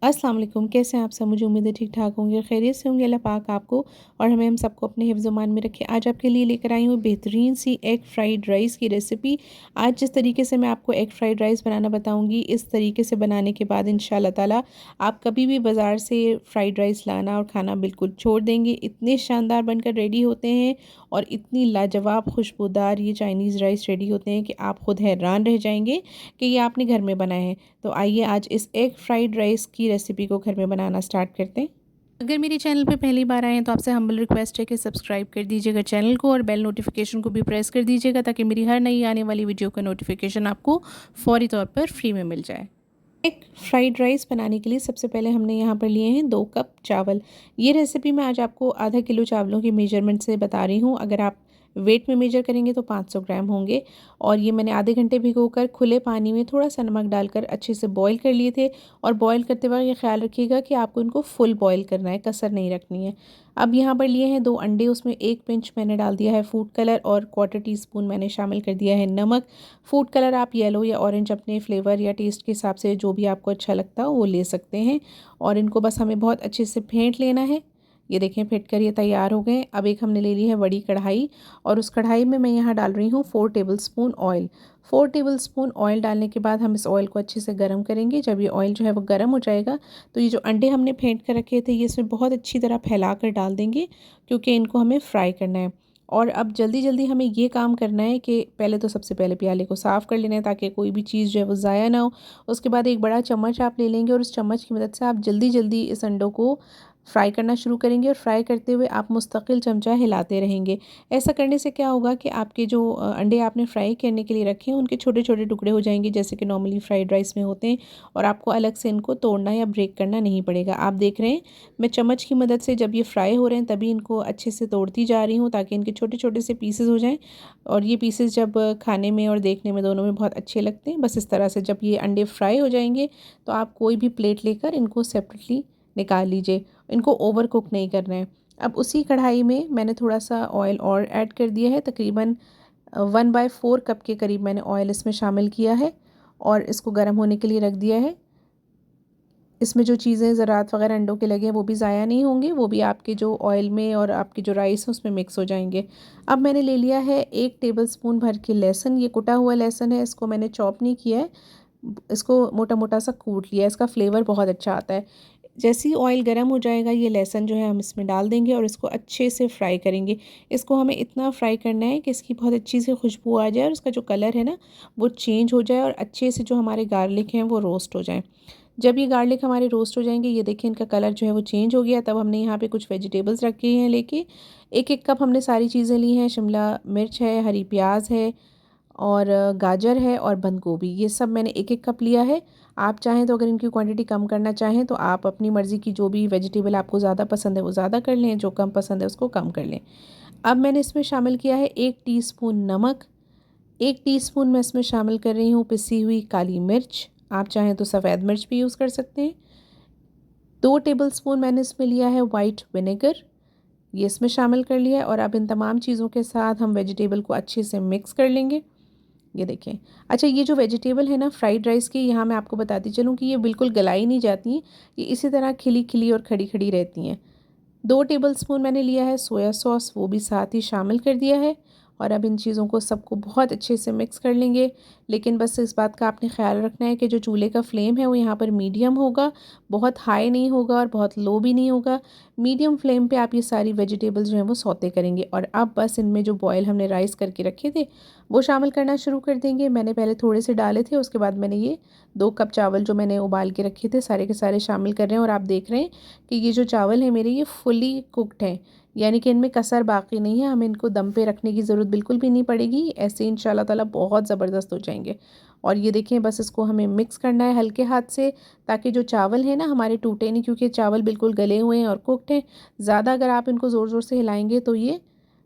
अस्सलाम वालेकुम। कैसे हैं आप सब? मुझे उम्मीद है ठीक ठाक होंगे और खैरियत से होंगे। अल्लाह पाक आपको और हमें हम सबको अपने हिफ्ज़ मान में रखे। आज आपके लिए लेकर आई हूँ बेहतरीन सी एग फ्राइड राइस की रेसिपी। आज जिस तरीके से मैं आपको एग फ्राइड राइस बनाना बताऊँगी, इस तरीके से बनाने के बाद इंशाल्लाह ताला आप कभी भी बाज़ार से फ्राइड राइस लाना और खाना बिल्कुल छोड़ देंगे। इतने शानदार बनकर रेडी होते हैं और इतनी लाजवाब खुशबूदार ये चाइनीज़ राइस रेडी होते हैं कि आप खुद हैरान रह जाएंगे कि ये आपने घर में बनाए हैं। तो आइए आज इस एग फ्राइड राइस की रेसिपी को घर में बनाना स्टार्ट करते हैं। अगर मेरे चैनल पे पहली बार आए हैं तो आपसे हम्बल रिक्वेस्ट है कि सब्सक्राइब कर दीजिएगा चैनल को और बेल नोटिफिकेशन को भी प्रेस कर दीजिएगा ताकि मेरी हर नई आने वाली वीडियो का नोटिफिकेशन आपको फौरी तौर पर फ्री में मिल जाए। एक फ्राइड राइस बनाने के लिए सबसे पहले हमने यहाँ पर लिए हैं 2 कप चावल। ये रेसिपी मैं आज आपको आधा किलो चावलों की मेजरमेंट से बता रही हूँ। अगर आप वेट में मेजर करेंगे तो 500 ग्राम होंगे। और ये मैंने आधे घंटे भिगोकर खुले पानी में थोड़ा सा नमक डालकर अच्छे से बॉईल कर लिए थे। और बॉईल करते वक्त ये ख्याल रखिएगा कि आपको इनको फुल बॉईल करना है, कसर नहीं रखनी है। अब यहाँ पर लिए हैं 2 अंडे, उसमें 1 पिंच मैंने डाल दिया है फूड कलर और 1/4 टीस्पून मैंने शामिल कर दिया है नमक। फूड कलर आप येलो या ऑरेंज अपने फ्लेवर या टेस्ट के हिसाब से जो भी आपको अच्छा लगता हो वो ले सकते हैं। और इनको बस हमें बहुत अच्छे से फेंट लेना है। ये देखें फेंट कर ये तैयार हो गए। अब एक हमने ले ली है बड़ी कढ़ाई और उस कढ़ाई में मैं यहाँ डाल रही हूँ 4 टेबलस्पून ऑयल। 4 टेबलस्पून ऑयल डालने के बाद हम इस ऑयल को अच्छे से गर्म करेंगे। जब ये ऑयल जो है वो गर्म हो जाएगा तो ये जो अंडे हमने फेंट कर रखे थे ये इसमें बहुत अच्छी तरह फैला कर डाल देंगे, क्योंकि इनको हमें फ्राई करना है। और अब जल्दी जल्दी हमें ये काम करना है कि पहले तो सबसे पहले प्याले को साफ़ कर लेना है ताकि कोई भी चीज़ जो है वो ज़ाया ना हो। उसके बाद एक बड़ा चम्मच आप ले लेंगे और उस चम्मच की मदद से आप जल्दी जल्दी इस अंडों को फ्राई करना शुरू करेंगे और फ्राई करते हुए आप मुस्तकिल चमचा हिलाते रहेंगे। ऐसा करने से क्या होगा कि आपके जो अंडे आपने फ्राई करने के लिए रखे हैं उनके छोटे छोटे टुकड़े हो जाएंगे, जैसे कि नॉर्मली फ्राइड राइस में होते हैं, और आपको अलग से इनको तोड़ना या ब्रेक करना नहीं पड़ेगा। आप देख रहे हैं मैं चम्मच की मदद से जब ये फ्राई हो रहे हैं तभी इनको अच्छे से तोड़ती जा रही हूँ ताकि इनके छोटे छोटे से पीसेस हो जाएँ। और ये पीसेस जब खाने में और देखने में दोनों में बहुत अच्छे लगते हैं। बस इस तरह से जब ये अंडे फ्राई हो जाएंगे तो आप कोई भी प्लेट लेकर इनको सेपरेटली निकाल लीजिए। इनको ओवर कुक नहीं करना है। अब उसी कढ़ाई में मैंने थोड़ा सा ऑयल और ऐड कर दिया है, तकरीबन 1/4 कप के करीब मैंने ऑयल इसमें शामिल किया है और इसको गर्म होने के लिए रख दिया है। इसमें जो चीज़ें ज़रात वगैरह अंडों के लगे हैं वो भी ज़ाया नहीं होंगे, वो भी आपके जो ऑयल में और आपके जो राइस है उसमें मिक्स हो जाएंगे। अब मैंने ले लिया है 1 टेबलस्पून भर के लहसुन। ये कुटा हुआ लहसुन है, इसको मैंने चॉप नहीं किया है, इसको मोटा मोटा सा कूट लिया है। इसका फ्लेवर बहुत अच्छा आता है। जैसे ही ऑयल गर्म हो जाएगा ये लहसुन जो है हम इसमें डाल देंगे और इसको अच्छे से फ्राई करेंगे। इसको हमें इतना फ्राई करना है कि इसकी बहुत अच्छी सी खुशबू आ जाए और इसका जो कलर है ना वो चेंज हो जाए और अच्छे से जो हमारे गार्लिक हैं वो रोस्ट हो जाएं। जब ये गार्लिक हमारे रोस्ट हो जाएंगे, ये देखिए इनका कलर जो है वो चेंज हो गया, तब हमने यहाँ पे कुछ वेजिटेबल्स रखे हैं लेके। 1-1 कप हमने सारी चीज़ें ली हैं। शिमला मिर्च है, हरी प्याज है और गाजर है और बंद गोभी, ये सब मैंने 1-1 कप लिया है। आप चाहें तो अगर इनकी क्वांटिटी कम करना चाहें तो आप अपनी मर्ज़ी की जो भी वेजिटेबल आपको ज़्यादा पसंद है वो ज़्यादा कर लें, जो कम पसंद है उसको कम कर लें। अब मैंने इसमें शामिल किया है 1 टीस्पून नमक। 1 टीस्पून मैं इसमें शामिल कर रही हूँ पिसी हुई काली मिर्च। आप चाहें तो सफ़ेद मिर्च भी यूज़ कर सकते हैं। 2 टेबलस्पून मैंने इसमें लिया है वाइट विनेगर, ये इसमें शामिल कर लिया है। और अब इन तमाम चीज़ों के साथ हम वेजिटेबल को अच्छे से मिक्स कर लेंगे। ये देखें। अच्छा, ये जो वेजिटेबल है ना फ्राइड राइस की, यहाँ मैं आपको बताती चलूँ कि ये बिल्कुल गलाई नहीं जाती हैं, ये इसी तरह खिली खिली और खड़ी खड़ी रहती हैं। 2 टेबलस्पून मैंने लिया है सोया सॉस, वो भी साथ ही शामिल कर दिया है। और अब इन चीज़ों को सबको बहुत अच्छे से मिक्स कर लेंगे। लेकिन बस इस बात का आपने ख्याल रखना है कि जो चूल्हे का फ्लेम है वो यहाँ पर मीडियम होगा, बहुत हाई नहीं होगा और बहुत लो भी नहीं होगा। मीडियम फ्लेम पे आप ये सारी वेजिटेबल्स जो हैं वो सौते करेंगे। और अब बस इनमें जो बॉयल हमने राइस करके रखे थे वो शामिल करना शुरू कर देंगे। मैंने पहले थोड़े से डाले थे, उसके बाद मैंने ये 2 कप चावल जो मैंने उबाल के रखे थे सारे के सारे शामिल कर रहे हैं। और आप देख रहे हैं कि ये जो चावल है मेरे ये फुली कुक्ड हैं, यानी कि इनमें कसर बाकी नहीं है। हमें इनको दम पे रखने की ज़रूरत बिल्कुल भी नहीं पड़ेगी, ऐसे इंशाल्लाह ताला बहुत ज़बरदस्त हो जाएंगे। और ये देखें बस इसको हमें मिक्स करना है हल्के हाथ से, ताकि जो चावल है ना हमारे टूटे नहीं, क्योंकि चावल बिल्कुल गले हुए हैं और कुक्ड हैं। ज़्यादा अगर आप इनको ज़ोर ज़ोर से हिलाएंगे तो ये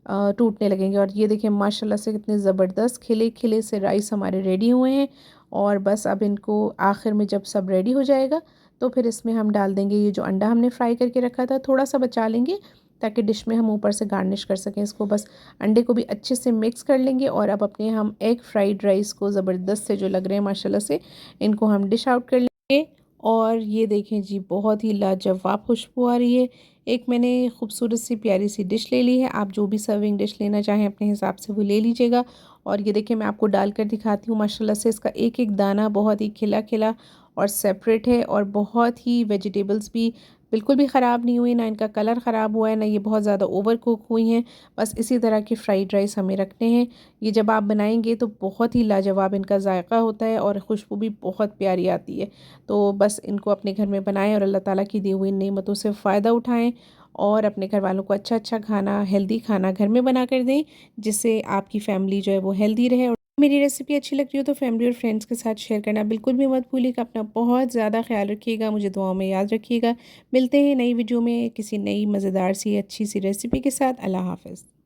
टूटने लगेंगे। और ये देखें माशाल्लाह से कितने ज़बरदस्त खिले खिले से राइस हमारे रेडी हुए हैं। और बस अब इनको आखिर में जब सब रेडी हो जाएगा तो फिर इसमें हम डाल देंगे ये जो अंडा हमने फ्राई करके रखा था, थोड़ा सा बचा लेंगे ताकि डिश में हम ऊपर से गार्निश कर सकें इसको। बस अंडे को भी अच्छे से मिक्स कर लेंगे और अब अपने हम एग फ्राइड राइस को ज़बरदस्त से जो लग रहे हैं माशाल्लाह से, इनको हम डिश आउट कर लेंगे। और ये देखें जी, बहुत ही लाजवाब खुशबू आ रही है। एक मैंने खूबसूरत सी प्यारी सी डिश ले ली है। आप जो भी सर्विंग डिश लेना चाहें अपने हिसाब से वो ले लीजिएगा। और ये देखिए मैं आपको डाल कर दिखाती हूँ, माशाल्लाह से इसका एक एक दाना बहुत ही खिला खिला और सेपरेट है, और बहुत ही वेजिटेबल्स भी बिल्कुल भी ख़राब नहीं हुई, ना इनका कलर ख़राब हुआ है, ना ये बहुत ज़्यादा ओवर कुक हुई हैं। बस इसी तरह के फ़्राइड राइस हमें रखने हैं। ये जब आप बनाएंगे तो बहुत ही लाजवाब इनका ज़ायक़ा होता है और खुशबू भी बहुत प्यारी आती है। तो बस इनको अपने घर में बनाएं और अल्लाह ताला की दी हुई नेमतों से फ़ायदा उठाएं, और अपने घर वालों को अच्छा अच्छा खाना, हेल्दी खाना घर में बना कर दें, जिससे आपकी फ़ैमिली जो है वो हेल्दी रहे। और मेरी रेसिपी अच्छी लगती हो तो फैमिली और फ्रेंड्स के साथ शेयर करना बिल्कुल भी मत भूलिएगा। अपना बहुत ज़्यादा ख्याल रखिएगा, मुझे दुआओं में याद रखिएगा। मिलते हैं नई वीडियो में किसी नई मज़ेदार सी अच्छी सी रेसिपी के साथ। अल्लाह हाफ़िज़।